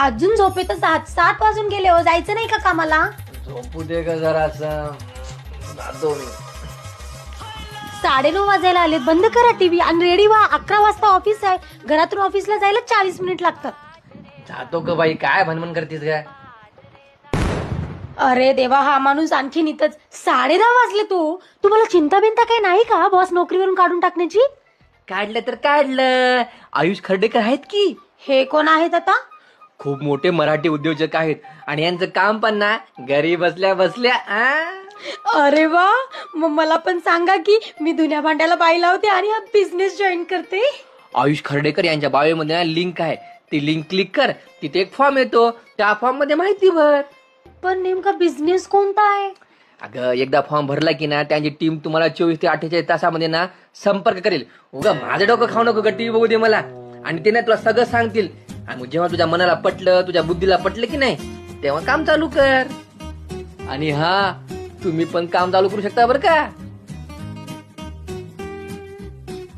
अजून झोपेतच आहात? 7 वाजून गेले हो, जायचं नाही का कामाला? झोपू दे का जरासं, जातो मी. 9:30 वाजायला आलेत. बंद करा टीव्ही आणि रेडी व्हा. 11 वाजता ऑफिस आहे. घरातून ऑफिसला जायला 40 मिनिट लागतात. जातो का बाई, काय भनभन करतीस का? अरे देवा, हा माणूस आणखीन इथंच. 10:30 वाजले. तुम्हाला चिंता बिंता काही नाही का बॉस नोकरीवरून काढून टाकण्याची? काढलं तर काढलं. आयुष खर्डेकर आहेत की, हे कोण आहेत आता? खूप मोठे मराठी उद्योजक आहेत आणि यांचं काम पण ना घरी बसल्या बसल्या. अरे वा, मग मला पण सांगा की मी धुण्या भांड्याला बाई लावते आणि हा बिझनेस जॉईन करते. आयुष खर्डेकर यांच्या बायोमध्ये ना लिंक आहे, ती लिंक क्लिक कर, तिथे एक फॉर्म येतो, त्या फॉर्म मध्ये माहिती भर. पण नेमका बिझनेस कोणता आहे? अगं एकदा फॉर्म भरला की ना त्यांची टीम तुम्हाला 24 ते 48 तासामध्ये ना संपर्क करेल. उगा माझं डोकं खाऊ नको, टीव्ही बघू दे मला. आणि ते ना तुला सगळं सांगतील. आणि मग जेव्हा तुझ्या मनाला पटलं, तुझ्या बुद्धीला पटलं की नाही, तेव्हा काम चालू कर. आणि हा, तुम्ही पण काम चालू करू शकता बरं का.